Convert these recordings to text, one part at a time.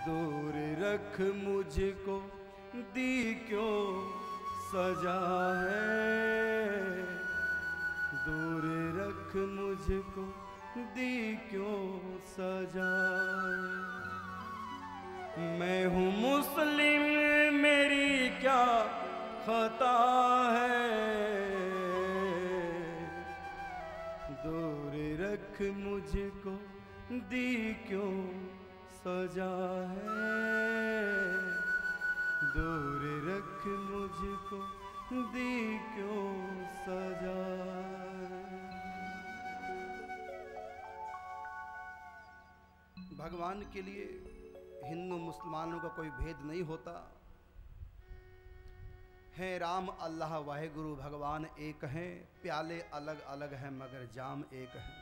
दूर रख मुझको दी क्यों सजा है, दूर रख मुझको दी क्यों सजा है। मैं हूँ मुस्लिम मेरी क्या खता है, दूर रख मुझको दी क्यों सजा है, दूर रख मुझको दी क्यों सजा है। भगवान के लिए हिंदू मुसलमानों का कोई भेद नहीं होता है। राम अल्लाह वाहेगुरु भगवान एक हैं, प्याले अलग अलग हैं मगर जाम एक है।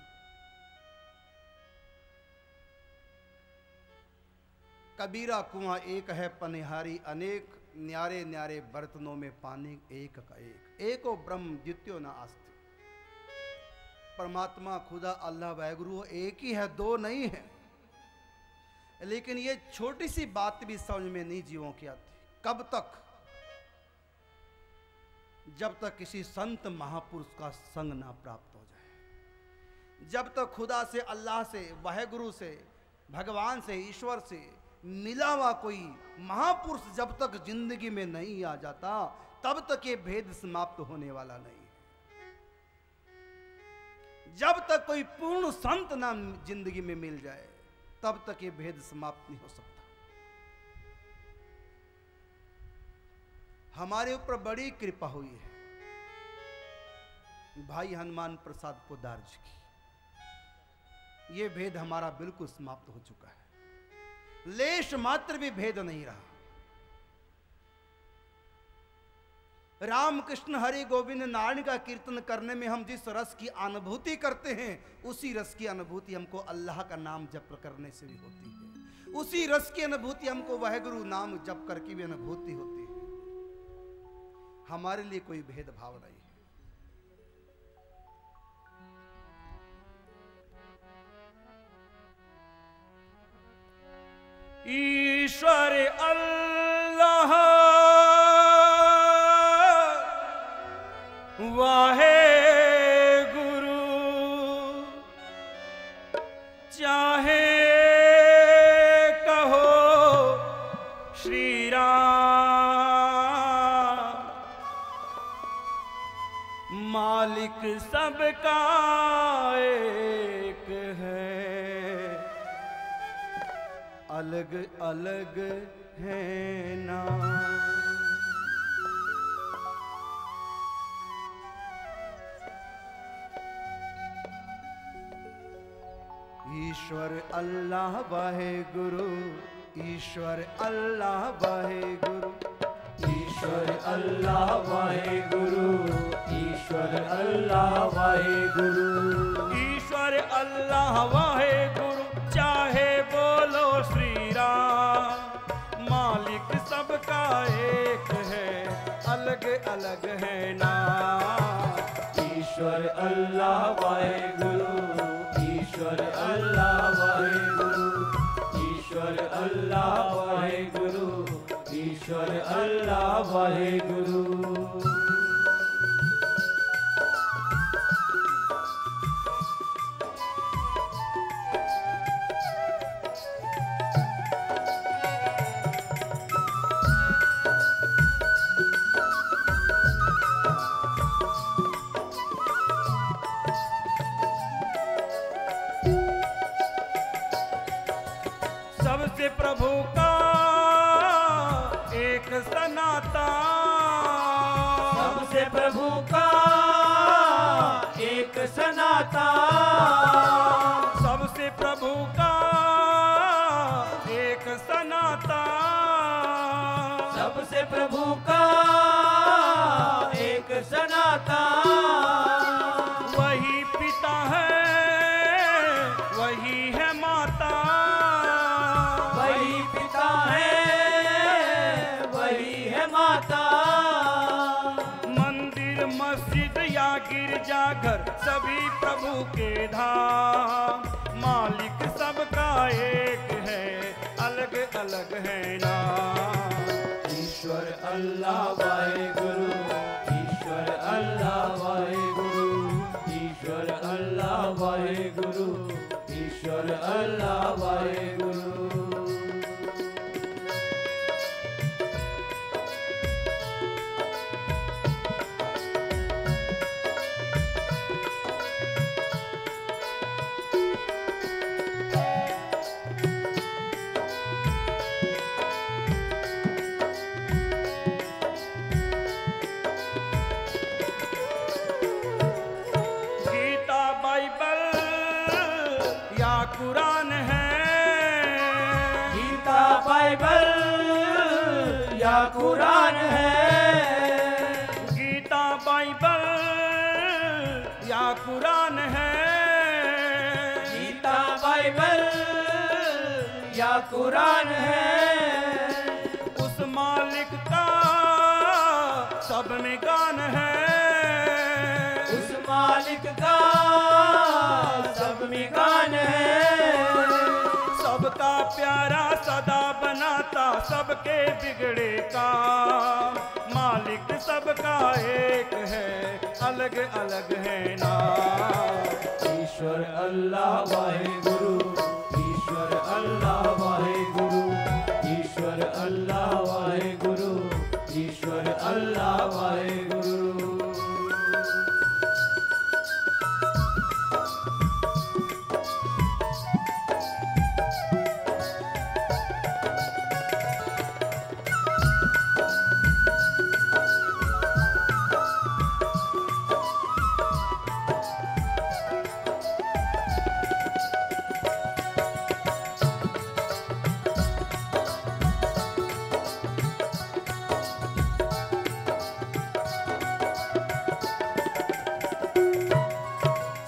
कबीरा कुआं एक है पनिहारी अनेक, न्यारे न्यारे बर्तनों में पानी एक का एक। एको ब्रह्म द्वितीयो न आस्ति। परमात्मा खुदा अल्लाह वाहेगुरु एक ही है, दो नहीं है। लेकिन ये छोटी सी बात भी समझ में नहीं जीवों की आती। कब तक? जब तक किसी संत महापुरुष का संग ना प्राप्त हो जाए, जब तक खुदा से, अल्लाह से, वाहेगुरु से, भगवान से, ईश्वर से मिला हुआ कोई महापुरुष जब तक जिंदगी में नहीं आ जाता, तब तक ये भेद समाप्त होने वाला नहीं है। जब तक कोई पूर्ण संत ना जिंदगी में मिल जाए, तब तक ये भेद समाप्त नहीं हो सकता। हमारे ऊपर बड़ी कृपा हुई है भाई हनुमान प्रसाद पोद्दार जी की। ये भेद हमारा बिल्कुल समाप्त हो चुका है, लेश मात्र भी भेद नहीं रहा। राम कृष्ण हरि गोविंद नारायण का कीर्तन करने में हम जिस रस की अनुभूति करते हैं, उसी रस की अनुभूति हमको अल्लाह का नाम जप करने से भी होती है। उसी रस की अनुभूति हमको वाहेगुरु नाम जप करके भी अनुभूति होती है। हमारे लिए कोई भेदभाव नहीं है। ईश्वर अल्लाह वाहे गुरु, चाहे कहो श्री राम, मालिक सबका एक है, अलग अलग है नाम। ईश्वर अल्लाह वाहेगुरु, ईश्वर अल्लाह वाहेगुरु, ईश्वर अल्लाह वाहेगुरु, ईश्वर अल्लाह वाहेगुरु, ईश्वर अल्लाह वाहेगुरु, चाहे बोलो श्री राम, मालिक सबका एक है, अलग अलग है नाम। ईश्वर अल्लाह वाहेगुरु, ईश्वर अल्लाह वाहेगुरु, ईश्वर अल्लाह वाहेगुरु, ईश्वर अल्लाह वाहेगुरु। सबसे प्रभु का एक सनाता, सबसे प्रभु का एक सनाता, सबसे प्रभु का एक सनाता, सबसे प्रभु का एक सनाता, वही पिता है वही है माता, वही पिता है वही है माता। मंदिर मस्जिद या गिरजाघर सभी प्रभु के धाम, मालिक सबका एक है, अलग अलग है ना। ईश्वर अल्लाह वाहेगुरु, ईश्वर अल्लाह वाहेगुरु, ईश्वर अल्लाह वाहेगुरु, ईश्वर अल्लाह वाहेगुरु। कुरान है, गीता बाइबल या कुरान है, गीता बाइबल या कुरान है, गीता बाइबल या कुरान है। उस मालिक का सब में गान है, उस मालिक का सब में गान है। सबका प्यारा सदा बनाता सबके बिगड़े का, मालिक सबका एक है अलग अलग है ना। ईश्वर अल्लाह वाहेगुरु, ईश्वर अल्लाह वाहेगुरु, ईश्वर अल्लाह वाहेगुरु, ईश्वर अल्लाह वाहेगुरु।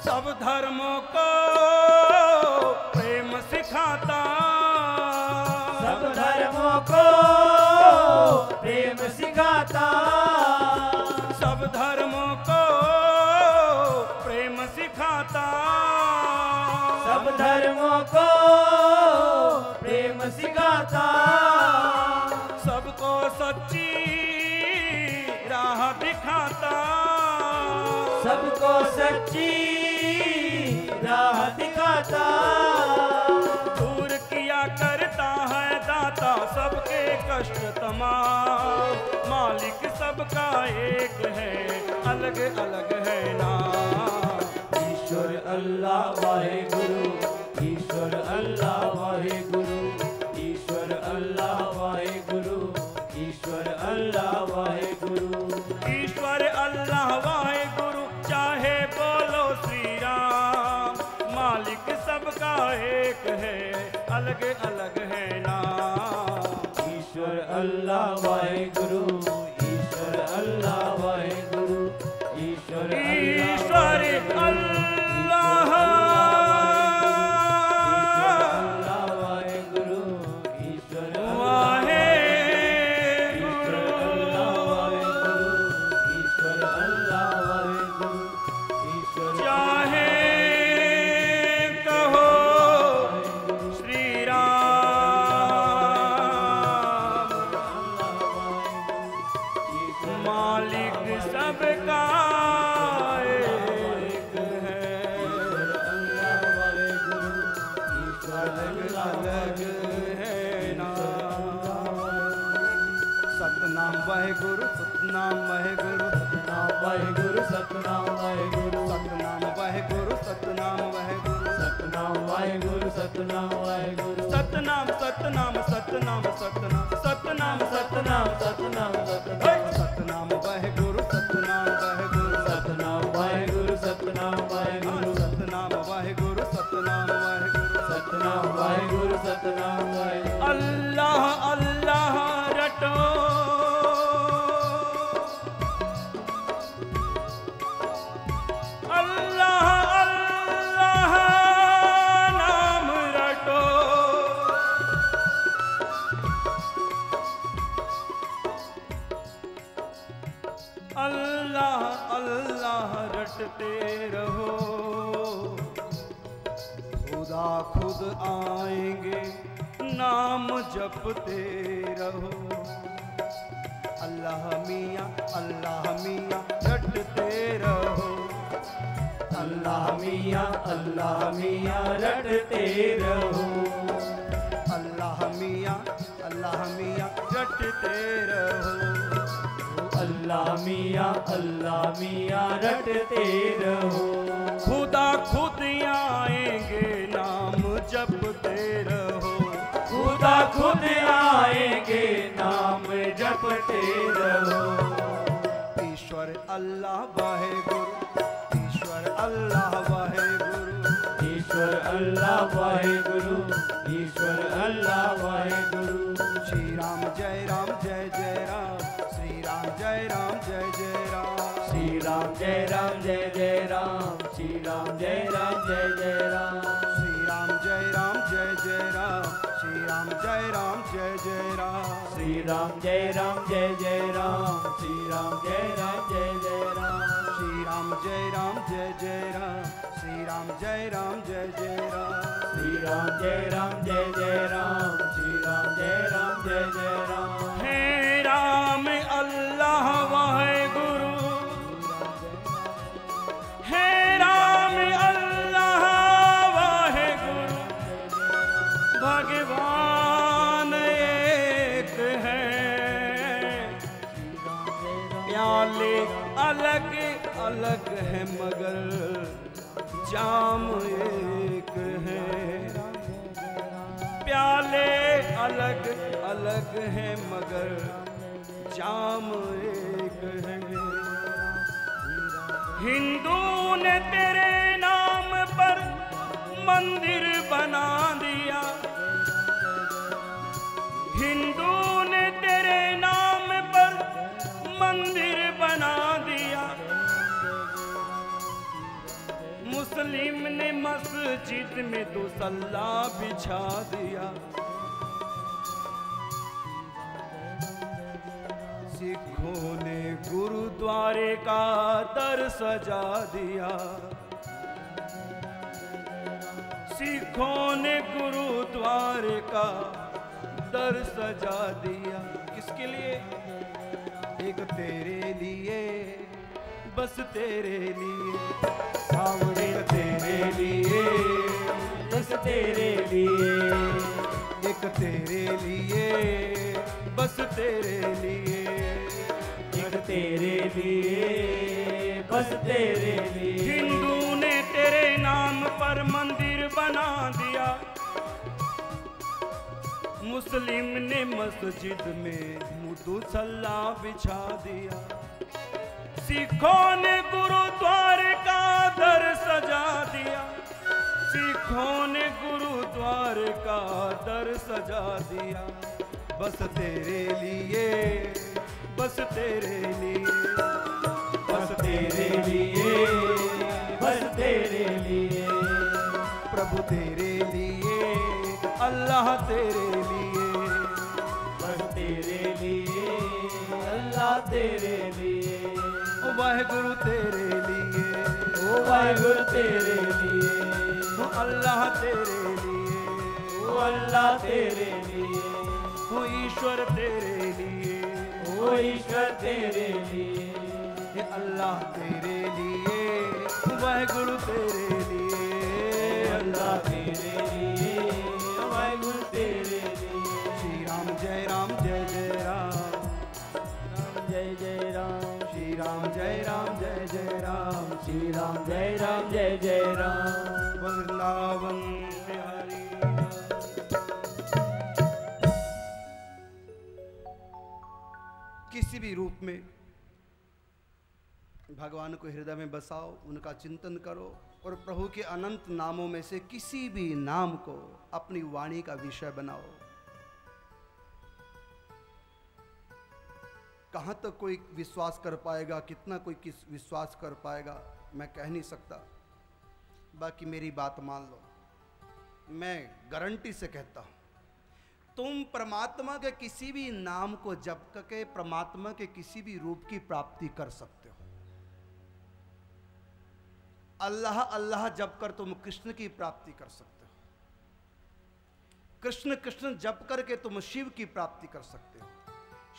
सब धर्मों को प्रेम सिखाता, सब धर्मों को प्रेम सिखाता, सब धर्मों को प्रेम सिखाता, सब धर्मों को प्रेम सिखाता। सबको सच्ची राह दिखाता, सबको सच्ची राह दिखाता। दूर किया करता है दाता सबके कष्ट तमाम, मालिक सबका एक है अलग अलग है ना। ईश्वर अल्लाह वाहेगुरु, ईश्वर अल्लाह वाहेगुरु, ईश्वर अल्लाह वाहेगुरु, ईश्वर अल्लाह वाहेगुरु। ईश्वर अल्लाह वाहेगुरु चाहे बोलो श्री राम, मालिक सबका एक है अलग अलग है ना। ईश्वर अल्लाह वाहेगुरु, ईश्वर अल्लाह वाहेगुरु, ईश्वर ईश्वर अल्लाह वाहेगुरु, ईश्वर वाहे चाहे कहो श्री राम, मालिक सबका एक है अलग अलग है ना। सतनाम वाहेगुरु, सतनाम वाहेगुरु, सतनाम वाहेगुरु, सतनाम वाहेगुरु, सतनाम वाहेगुरु, सतनाम वाहेगुरु, सतनाम वाहेगुरु, सतनाम वाहेगुरु, सतनाम सतनाम सतनाम सतनाम सतनाम सतनाम सतनाम सतनाम सतनाम वाहेगुरु, सतनाम वाहेगुरु, सतनाम वाहेगुरु, सतनाम वाहेगुरु, सतनाम वाहेगुरु, सतनाम वाहेगुरु, सतनाम वाहेगुरु, सतनाम वाहेगुरु। अल्लाह अल्लाह रटो, अल्लाह अल्लाह नाम रटो, अल्लाह अल्लाह रटते रहो, खुदा खुद आएंगे नाम जपते रहो। अल्लाह मियाँ रटते रहो। अल्लाह मियाँ रटते रहो। अल्लाह मियाँ रटते रहो। अल्लाह मियाँ रटते रहो। खुदा खुद आएंगे नाम जपते रहो। खुदा खुद आएंगे नाम जपते रहो। ईश्वर अल्लाह वाहेगुरु, ईश्वर अल्लाह वाहेगुरु, ईश्वर अल्लाह वाहेगुरु, ईश्वर अल्लाह वाहेगुरु। श्री राम जय राम जय जय राम, श्री राम जय राम जय जय राम, श्री राम जय राम जय जय राम, श्री राम जय राम जय जय राम, श्री राम जय राम जय जय राम, श्री राम जय राम जय जय राम, श्री राम जय राम जय जय राम, श्री राम जय राम जय जय राम, श्री राम जय राम जय जय राम, श्री राम जय राम जय जय राम, श्री राम जय राम जय जय राम, श्री राम जय राम जय जय राम। हे राम अल्लाह वाहेगुरु, हे राम अल्लाह वाहेगुरु, भगवान एक है, प्याले अलग अलग है मगर जाम एक है। प्याले अलग अलग है मगर जाम एक है। हिंदू ने तेरे नाम पर मंदिर बना दिया, हिंदू ने तेरे नाम पर मंदिर बना दिया। मुस्लिम ने मस्जिद में दुसल्ला बिछा दिया। सिखों ने गुरुद्वारे का दर सजा दिया, सिखों ने गुरुद्वारे का दर सजा दिया। किसके लिए? एक तेरे लिए, बस तेरे लिए, सावरे तेरे लिए, बस तेरे लिए, एक तेरे लिए, बस तेरे लिए, एक तेरे लिए, बस तेरे लिए। हिंदू ने तेरे नाम पर मंदिर बना दिया, मुस्लिम ने मस्जिद में मुसल्ला बिछा दिया। सिखों ने गुरुद्वारे का दर सजा दिया, सिखों ने गुरुद्वारे का दर सजा दिया। बस तेरे लिए, बस तेरे लिए, बस तेरे लिए, बस तेरे लिए, प्रभु तेरे लिए, अल्लाह तेरे लिए, बस तेरे लिए, अल्लाह तेरे लिए, वाहेगुरु तेरे लिए, ओ वाहेगुरु तेरे लिए, ओ अल्लाह तेरे लिए, ओ अल्लाह तेरे लिए, ओ ईश्वर तेरे लिए, ओ ईश्वर तेरे लिए, ये अल्लाह तेरे लिए, वाहेगुरु तेरे लिए, अल्लाह तेरे लिए, वाहेगुरु तेरे लिए। श्री राम जय राम जय जय राम, राम जय जय राम, श्री राम जय राम जय जय राम, श्री राम जय राम जय जय राम। वृंदावन बिहारी। किसी भी रूप में भगवान को हृदय में बसाओ, उनका चिंतन करो और प्रभु के अनंत नामों में से किसी भी नाम को अपनी वाणी का विषय बनाओ। कहाँ तक कोई विश्वास कर पाएगा, कितना कोई किस विश्वास कर पाएगा, मैं कह नहीं सकता। बाकी मेरी बात मान लो, मैं गारंटी से कहता हूँ, तुम परमात्मा के किसी भी नाम को जप करके परमात्मा के किसी भी रूप की प्राप्ति कर सकते हो। अल्लाह अल्लाह जप कर तुम कृष्ण की प्राप्ति कर सकते हो, कृष्ण कृष्ण जप करके तुम शिव की प्राप्ति कर सकते हो,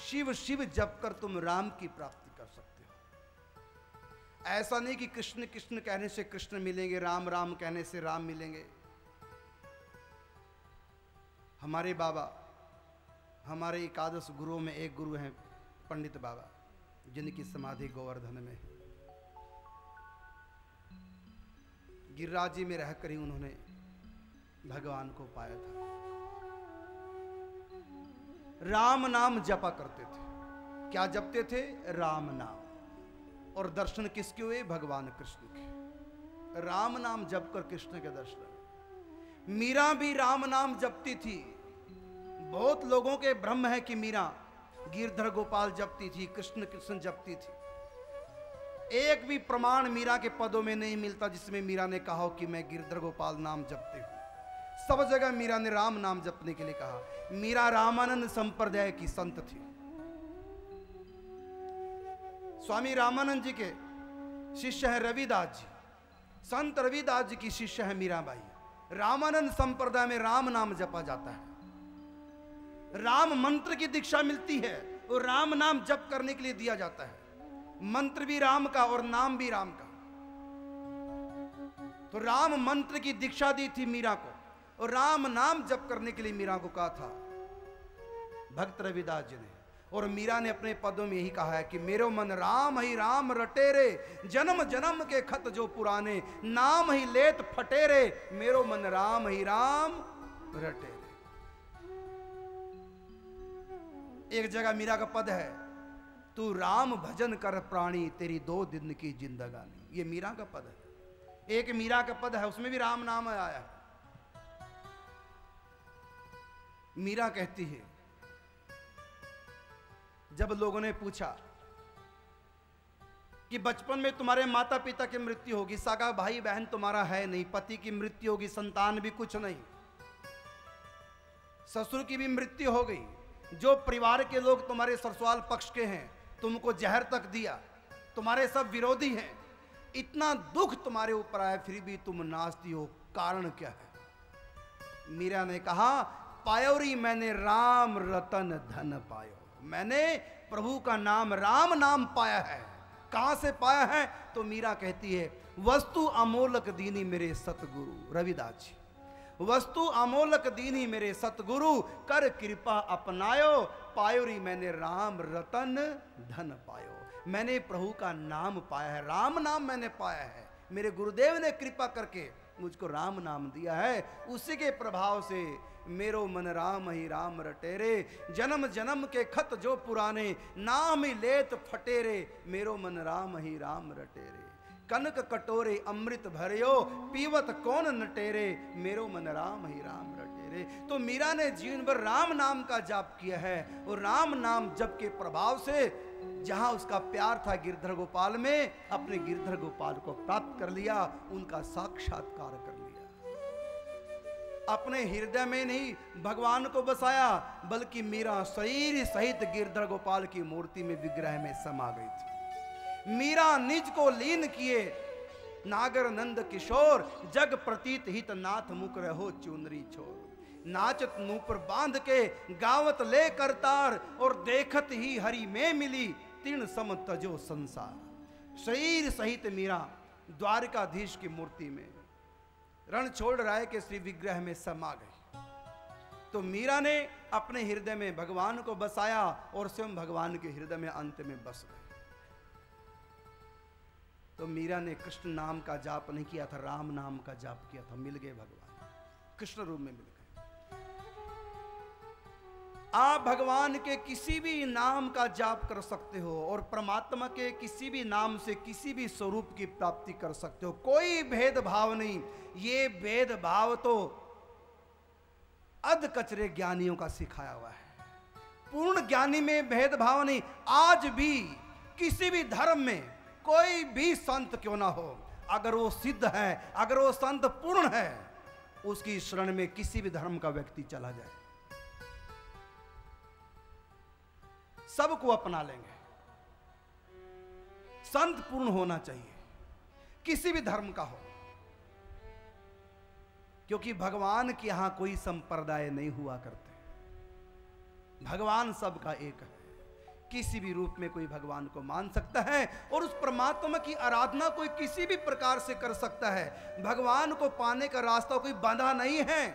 शिव शिव जप कर तुम राम की प्राप्ति कर सकते हो। ऐसा नहीं कि कृष्ण कृष्ण कहने से कृष्ण मिलेंगे, राम राम कहने से राम मिलेंगे। हमारे बाबा, हमारे एकादश गुरुओं में एक गुरु हैं पंडित बाबा, जिनकी समाधि गोवर्धन में है। गिरिराज जी में रहकर ही उन्होंने भगवान को पाया था। राम नाम जपा करते थे। क्या जपते थे? राम नाम। और दर्शन किसके हुए? भगवान कृष्ण के। राम नाम जप कर कृष्ण के दर्शन। मीरा भी राम नाम जपती थी। बहुत लोगों के भ्रम है कि मीरा गिरधर गोपाल जपती थी, कृष्ण कृष्ण जपती थी। एक भी प्रमाण मीरा के पदों में नहीं मिलता जिसमें मीरा ने कहा कि मैं गिरधर गोपाल नाम जपती हूं। सब जगह मीरा ने राम नाम जपने के लिए कहा। मीरा रामानंद संप्रदाय की संत थी। स्वामी रामानंद जी के शिष्य है रविदास जी। संत रविदास जी की शिष्य है मीराबाई। रामानंद संप्रदाय में राम नाम जपा जाता है। राम मंत्र की दीक्षा मिलती है और राम नाम जप करने के लिए दिया जाता है। मंत्र भी राम का और नाम भी राम का। तो राम मंत्र की दीक्षा दी थी मीरा को और राम नाम जप करने के लिए मीरा को कहा था भक्त रविदास जी ने। और मीरा ने अपने पदों में यही कहा है कि मेरो मन राम ही राम रटे रे, जन्म जन्म के खत जो पुराने, नाम ही लेत फटे रे, मेरो मन राम ही राम रटे रे। एक जगह मीरा का पद है, तू राम भजन कर प्राणी, तेरी 2 दिन की जिंदगानी। ये मीरा का पद है। एक मीरा का पद है, उसमें भी राम नाम आया है। मीरा कहती है, जब लोगों ने पूछा कि बचपन में तुम्हारे माता पिता की मृत्यु होगी, सगा भाई बहन तुम्हारा है नहीं, पति की मृत्यु होगी, संतान भी कुछ नहीं, ससुर की भी मृत्यु हो गई, जो परिवार के लोग तुम्हारे ससुराल पक्ष के हैं तुमको जहर तक दिया, तुम्हारे सब विरोधी हैं, इतना दुख तुम्हारे ऊपर आया फिर भी तुम नाचती हो, कारण क्या है? मीरा ने कहा, पायोरी मैंने राम रतन धन पायो। मैंने प्रभु का नाम राम नाम पाया है। कहां से पाया है? तो मीरा कहती है, वस्तु अमोलक दीनी मेरे सतगुरु रविदास जी, वस्तु अमोलक दीनी मेरे सतगुरु, कर कृपा अपनायो, पायोरी मैंने राम रतन धन पायो। मैंने प्रभु का नाम पाया है, राम नाम मैंने पाया है। मेरे गुरुदेव ने कृपा करके मुझको राम नाम दिया है। उसी के प्रभाव से मेरो मन राम ही राम रटे रे, जन्म जन्म के खत जो पुराने, नाम ही लेत फटे रे, मेरो मन राम ही राम रटे रे। कनक कटोरे अमृत भरियो, पीवत कौन नटेरे, मेरो मन राम ही राम रटे रे। तो मीरा ने जीवन भर राम नाम का जाप किया है और राम नाम जप के प्रभाव से जहां उसका प्यार था गिरधर गोपाल में, अपने गिरधर गोपाल को प्राप्त कर लिया, उनका साक्षात्कार कर लिया। अपने हृदय में नहीं भगवान को बसाया, बल्कि मीरा शरीर सहित गिरधर गोपाल की मूर्ति में, विग्रह में समा गई थी। मीरा निज को लीन किए नागर नंद किशोर, जग प्रतीत हित नाथ मुख रहो चुनरी छोर। नाचत मुंह पर बांध के गावत ले करतार, और देखत ही हरि में मिली तीर्ण सम तजो संसार। शरीर सहित मीरा द्वारकाधीश की मूर्ति में, रणछोड़ राय के श्री विग्रह में समा गई। तो मीरा ने अपने हृदय में भगवान को बसाया और स्वयं भगवान के हृदय में अंत में बस गए। तो मीरा ने कृष्ण नाम का जाप नहीं किया था, राम नाम का जाप किया था। मिल गए भगवान, कृष्ण रूप में मिल गए। आप भगवान के किसी भी नाम का जाप कर सकते हो और परमात्मा के किसी भी नाम से किसी भी स्वरूप की प्राप्ति कर सकते हो। कोई भेदभाव नहीं। ये भेदभाव तो अध कचरे ज्ञानियों का सिखाया हुआ है। पूर्ण ज्ञानी में भेदभाव नहीं। आज भी किसी भी धर्म में कोई भी संत क्यों ना हो, अगर वो सिद्ध है, अगर वो संत पूर्ण है, उसकी शरण में किसी भी धर्म का व्यक्ति चला जाए, सबको अपना लेंगे। संत पूर्ण होना चाहिए, किसी भी धर्म का हो। क्योंकि भगवान के यहां कोई संप्रदाय नहीं हुआ करते। भगवान सबका एक है, किसी भी रूप में कोई भगवान को मान सकता है और उस परमात्मा की आराधना कोई किसी भी प्रकार से कर सकता है। भगवान को पाने का रास्ता कोई बांधा नहीं है।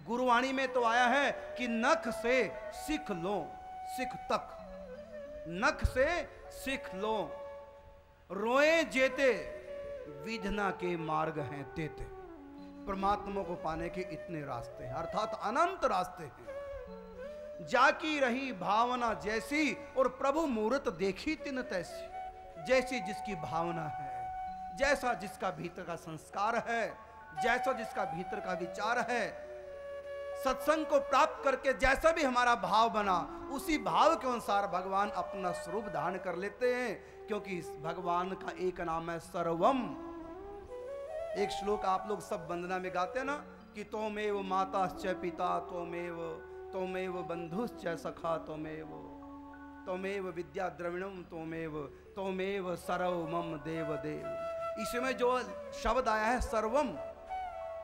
गुरुवाणी में तो आया है कि नख से सीख लो सिख तक, नख से सीख लो, रोए जेते विधना के मार्ग हैं तेते। परमात्मा को पाने के इतने रास्ते हैं, अर्थात अनंत रास्ते हैं। जाकी रही भावना जैसी और प्रभु मूर्त देखी तिन तैसी। जैसी जिसकी भावना है, जैसा जिसका भीतर का संस्कार है, जैसा जिसका भीतर का विचार है, सत्संग को प्राप्त करके जैसा भी हमारा भाव बना, उसी भाव के अनुसार भगवान अपना स्वरूप धारण कर लेते हैं। क्योंकि इस भगवान का एक नाम है सर्वम। एक श्लोक आप लोग सब वंदना में गाते हैं ना कि त्वमेव माताश्च पिता त्वमेव बंधुश्च सखा त्वमेव विद्या द्रविणम त्वमेव सर्वमम देव देव। इसमें जो शब्द आया है सर्वम,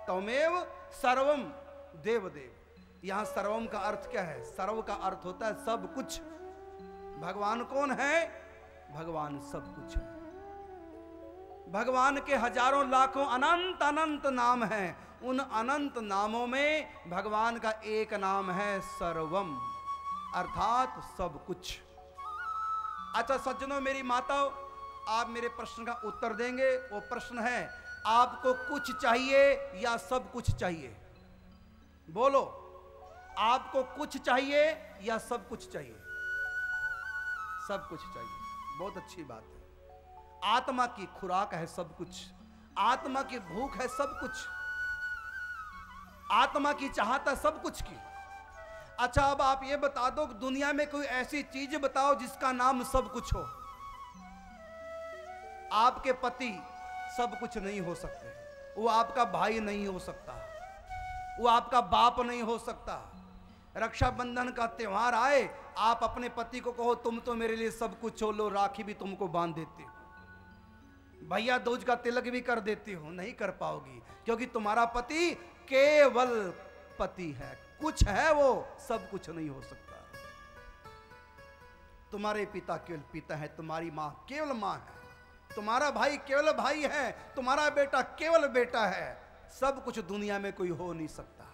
त्वमेव सर्वम देव देव, यहां सर्वम का अर्थ क्या है? सर्व का अर्थ होता है सब कुछ। भगवान कौन है? भगवान सब कुछ है। भगवान के हजारों लाखों अनंत अनंत नाम हैं। उन अनंत नामों में भगवान का एक नाम है सर्वम, अर्थात सब कुछ। अच्छा सज्जनों, मेरी माताओं, आप मेरे प्रश्न का उत्तर देंगे। वो प्रश्न है, आपको कुछ चाहिए या सब कुछ चाहिए? बोलो, आपको कुछ चाहिए या सब कुछ चाहिए? सब कुछ चाहिए, बहुत अच्छी बात है। आत्मा की खुराक है सब कुछ, आत्मा की भूख है सब कुछ, आत्मा की चाहत है सब कुछ की। अच्छा अब आप ये बता दो, दुनिया में कोई ऐसी चीज बताओ जिसका नाम सब कुछ हो। आपके पति सब कुछ नहीं हो सकते, वो आपका भाई नहीं हो सकता, वो आपका बाप नहीं हो सकता। रक्षाबंधन का त्योहार आए, आप अपने पति को कहो तुम तो मेरे लिए सब कुछ हो, लो राखी भी तुमको बांध देती हो, भैया दूज का तिलक भी कर देती हो, नहीं कर पाओगी। क्योंकि तुम्हारा पति केवल पति है, कुछ है, वो सब कुछ नहीं हो सकता। तुम्हारे पिता केवल पिता है, तुम्हारी मां केवल मां है, तुम्हारा भाई केवल भाई है, तुम्हारा बेटा केवल बेटा है। सब कुछ दुनिया में कोई हो नहीं सकता।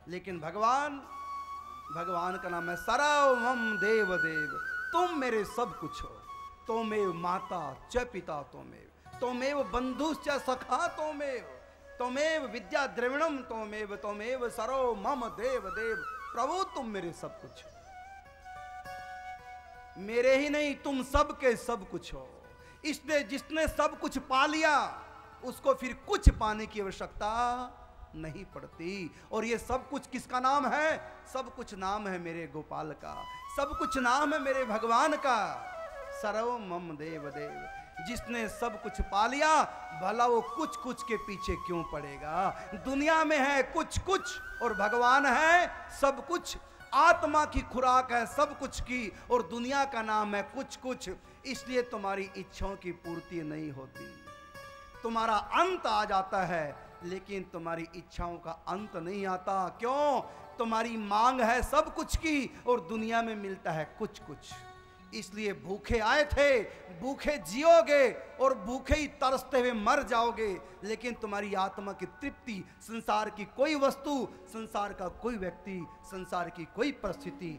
लेकिन भगवान का नाम है सर्वम देव देव। तुम मेरे सब कुछ हो। त्वमेव माता च पिता त्वमेव बंधुश्च सखा त्वमेव विद्या द्रविणम त्वमेव सर्व मम देव देव। प्रभु तुम मेरे सब कुछ हो, मेरे ही नहीं तुम सबके सब कुछ हो। इसलिए जिसने सब कुछ पा लिया उसको फिर कुछ पाने की आवश्यकता नहीं पड़ती। और ये सब कुछ किसका नाम है? सब कुछ नाम है मेरे गोपाल का, सब कुछ नाम है मेरे भगवान का। सर्वमम देव देव। जिसने सब कुछ पा लिया, भला वो कुछ कुछ के पीछे क्यों पड़ेगा? दुनिया में है कुछ कुछ और भगवान है सब कुछ। आत्मा की खुराक है सब कुछ की और दुनिया का नाम है कुछ कुछ। इसलिए तुम्हारी इच्छाओं की पूर्ति नहीं होती। तुम्हारा अंत आ जाता है लेकिन तुम्हारी इच्छाओं का अंत नहीं आता। क्यों? तुम्हारी मांग है सब कुछ की और दुनिया में मिलता है कुछ कुछ। इसलिए भूखे आए थे, भूखे जियोगे और भूखे ही तरसते हुए मर जाओगे। लेकिन तुम्हारी आत्मा की तृप्ति संसार की कोई वस्तु, संसार का कोई व्यक्ति, संसार की कोई परिस्थिति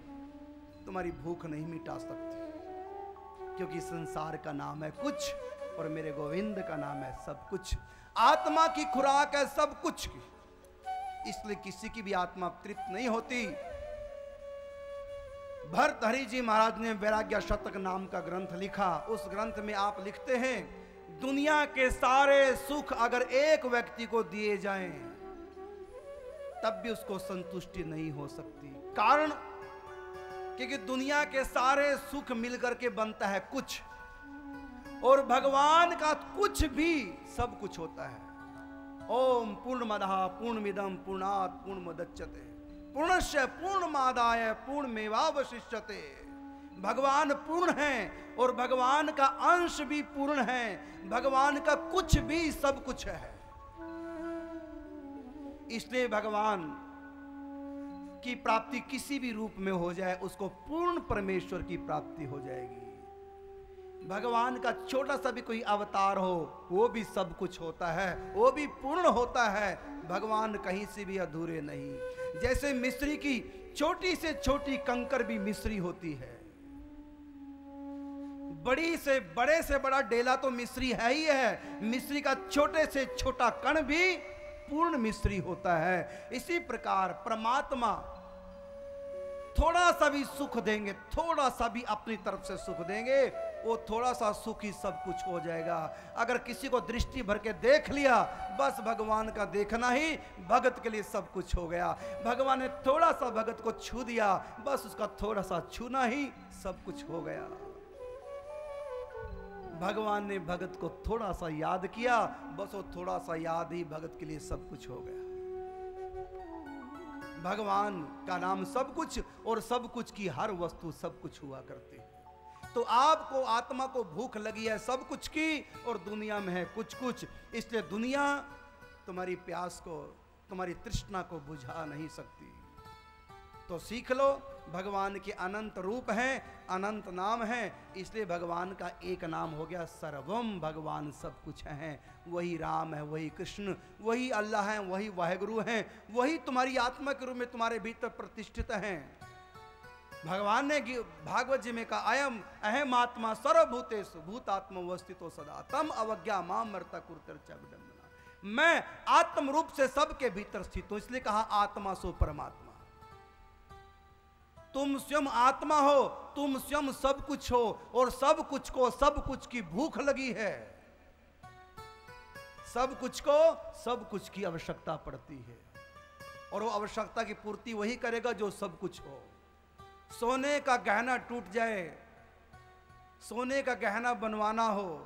तुम्हारी भूख नहीं मिटा सकती। क्योंकि संसार का नाम है कुछ और मेरे गोविंद का नाम है सब कुछ। आत्मा की खुराक है सब कुछ की, इसलिए किसी की भी आत्मा तृप्त नहीं होती। भर्तहरि जी महाराज ने वैराग्य शतक नाम का ग्रंथ लिखा। उस ग्रंथ में आप लिखते हैं, दुनिया के सारे सुख अगर एक व्यक्ति को दिए जाएं तब भी उसको संतुष्टि नहीं हो सकती। कारण क्योंकि दुनिया के सारे सुख मिलकर के बनता है कुछ, और भगवान का कुछ भी सब कुछ होता है। ओम पूर्णमदः पूर्णमिदं पूर्णात् पूर्णमुदच्यते पूर्णस्य पूर्णमादाय पूर्णमेवावशिष्यते। भगवान पूर्ण है और भगवान का अंश भी पूर्ण है। भगवान का कुछ भी सब कुछ है। इसलिए भगवान की प्राप्ति किसी भी रूप में हो जाए उसको पूर्ण परमेश्वर की प्राप्ति हो जाएगी। भगवान का छोटा सा भी कोई अवतार हो वो भी सब कुछ होता है, वो भी पूर्ण होता है। भगवान कहीं से भी अधूरे नहीं। जैसे मिस्री की छोटी से छोटी कंकर भी मिस्री होती है, बड़ी से बड़ा डेला तो मिस्री है ही है, मिस्री का छोटे से छोटा कण भी पूर्ण मिस्री होता है। इसी प्रकार परमात्मा थोड़ा सा भी सुख देंगे, थोड़ा सा भी अपनी तरफ से सुख देंगे, वो थोड़ा सा सुख ही सब कुछ हो जाएगा। अगर किसी को दृष्टि भर के देख लिया, बस भगवान का देखना ही भगत के लिए सब कुछ हो गया। भगवान ने थोड़ा सा भगत को छू दिया, बस उसका थोड़ा सा छूना ही सब कुछ हो गया। भगवान ने भगत को थोड़ा सा याद किया, बस वो थोड़ा सा याद ही भगत के लिए सब कुछ हो गया। भगवान का नाम सब कुछ, और सब कुछ की हर वस्तु सब कुछ हुआ करती है। तो आपको आत्मा को भूख लगी है सब कुछ की, और दुनिया में है कुछ कुछ, इसलिए दुनिया तुम्हारी प्यास को, तुम्हारी तृष्णा को बुझा नहीं सकती। तो सीख लो, भगवान के अनंत रूप हैं, अनंत नाम हैं, इसलिए भगवान का एक नाम हो गया सर्वम। भगवान सब कुछ हैं, वही राम है, वही कृष्ण, वही अल्लाह है, वही वाहेगुरु हैं, वही तुम्हारी आत्मा के रूप में तुम्हारे भीतर प्रतिष्ठित हैं। भगवान ने भागवत जी में कहा, अयम अहम आत्मा सर्वभूतेषु भूतात्मा अवस्थितो सदा तम अवज्ञा माम मर्ता कुरुतेर्चा विडम्बना। मैं आत्म रूप से सबके भीतर स्थित हूं, इसलिए कहा आत्मा सो परमात्मा। तुम स्वयं आत्मा हो, तुम स्वयं सब कुछ हो, और सब कुछ को सब कुछ की भूख लगी है। सब कुछ को सब कुछ की आवश्यकता पड़ती है, और वो आवश्यकता की पूर्ति वही करेगा जो सब कुछ हो। सोने का गहना टूट जाए, सोने का गहना बनवाना हो,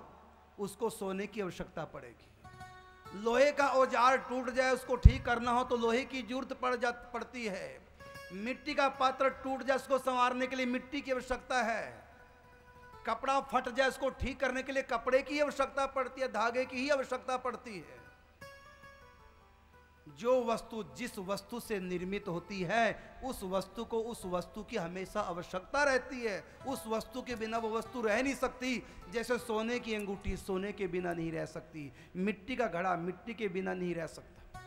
उसको सोने की आवश्यकता पड़ेगी। लोहे का औजार टूट जाए, उसको ठीक करना हो तो लोहे की जरूरत पड़ती है। मिट्टी का पात्र टूट जाए, उसको संवारने के लिए मिट्टी की आवश्यकता है। कपड़ा फट जाए, उसको ठीक करने के लिए कपड़े की आवश्यकता पड़ती है, धागे की ही आवश्यकता पड़ती है। जो वस्तु जिस वस्तु से निर्मित होती है, उस वस्तु को उस वस्तु की हमेशा आवश्यकता रहती है। उस वस्तु के बिना वो वस्तु रह नहीं सकती। जैसे सोने की अंगूठी सोने के बिना नहीं रह सकती, मिट्टी का घड़ा मिट्टी के बिना नहीं रह सकता,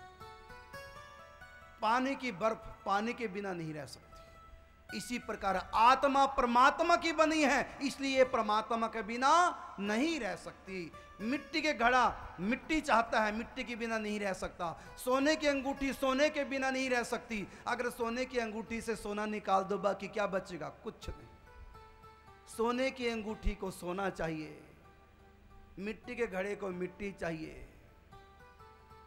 पानी की बर्फ पानी के बिना नहीं रह सकती। इसी प्रकार आत्मा परमात्मा की बनी है, इसलिए परमात्मा के बिना नहीं रह सकती। मिट्टी के घड़ा मिट्टी चाहता है, मिट्टी के बिना नहीं रह सकता। सोने की अंगूठी सोने के बिना नहीं रह सकती। अगर सोने की अंगूठी से सोना निकाल दो, बाकी क्या बचेगा? कुछ नहीं। सोने की अंगूठी को सोना चाहिए, मिट्टी के घड़े को मिट्टी चाहिए।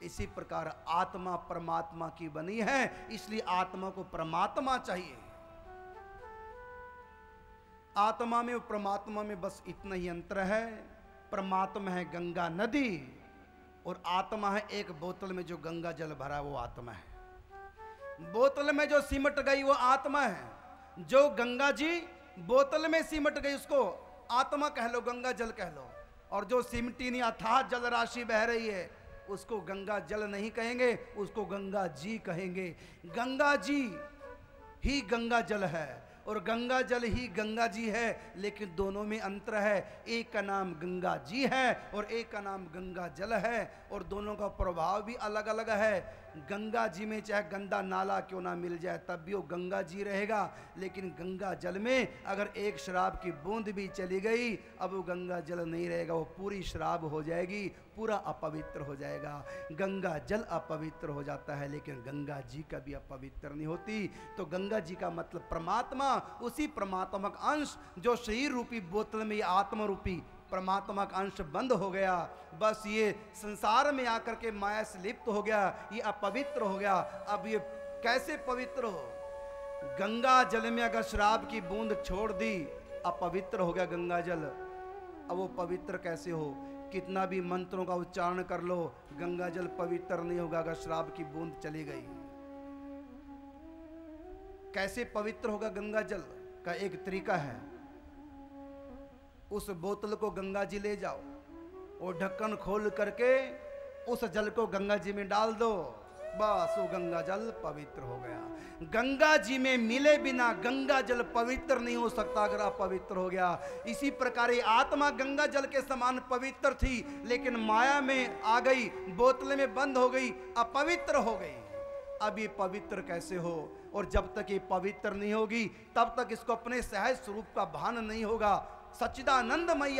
इसी प्रकार आत्मा परमात्मा की बनी है, इसलिए आत्मा को परमात्मा चाहिए। आत्मा में और परमात्मा में बस इतना ही अंतर है। परमात्मा है गंगा नदी, और आत्मा है एक बोतल में जो गंगा जल भरा है, वो आत्मा है। बोतल में जो सिमट गई वो आत्मा है। जो गंगा जी बोतल में सिमट गई उसको आत्मा कह लो, गंगा जल कह लो। और जो सिमटी नहीं अथाह जल राशि बह रही है, उसको गंगा जल नहीं कहेंगे, उसको गंगा जी कहेंगे। गंगा जी ही गंगा जल है, और गंगा जल ही गंगा जी है, लेकिन दोनों में अंतर है। एक का नाम गंगा जी है और एक का नाम गंगा जल है, और दोनों का प्रभाव भी अलग अलग है। गंगा जी में चाहे गंदा नाला क्यों ना मिल जाए तब भी वो गंगा जी रहेगा, लेकिन गंगा जल में अगर एक शराब की बूंद भी चली गई, अब वो गंगा जल नहीं रहेगा, वो पूरी शराब हो जाएगी, पूरा अपवित्र हो जाएगा। गंगा जल अपवित्र हो जाता है, लेकिन गंगा जी कभी अपवित्र नहीं होती। तो गंगा जी का मतलब परमात्मा, उसी परमात्मा का अंश जो शरीर रूपी बोतल में आत्मा रूपी परमात्मा का अंश बंद हो गया, बस ये संसार में आकर के माया से लिप्त हो गया, ये अपवित्र हो गया। अब ये कैसे पवित्र हो? गंगा जल में अगर शराब की बूंद छोड़ दी, अपवित्र हो गया गंगा जल। अब वो पवित्र कैसे हो? कितना भी मंत्रों का उच्चारण कर लो, गंगा जल पवित्र नहीं होगा अगर शराब की बूंद चली गई। कैसे पवित्र होगा गंगा जल का एक तरीका है, उस बोतल को गंगा जी ले जाओ और ढक्कन खोल करके उस जल को गंगा जी में डाल दो, बस वो गंगा जल पवित्र हो गया। गंगा जी में मिले बिना गंगा जल पवित्र नहीं हो सकता अगर अपवित्र हो गया। इसी प्रकार ये आत्मा गंगा जल के समान पवित्र थी, लेकिन माया में आ गई, बोतल में बंद हो गई, अपवित्र हो गई। अब ये पवित्र कैसे हो? और जब तक ये पवित्र नहीं होगी तब तक इसको अपने सहज स्वरूप का भान नहीं होगा। सच्चिदानंदमयी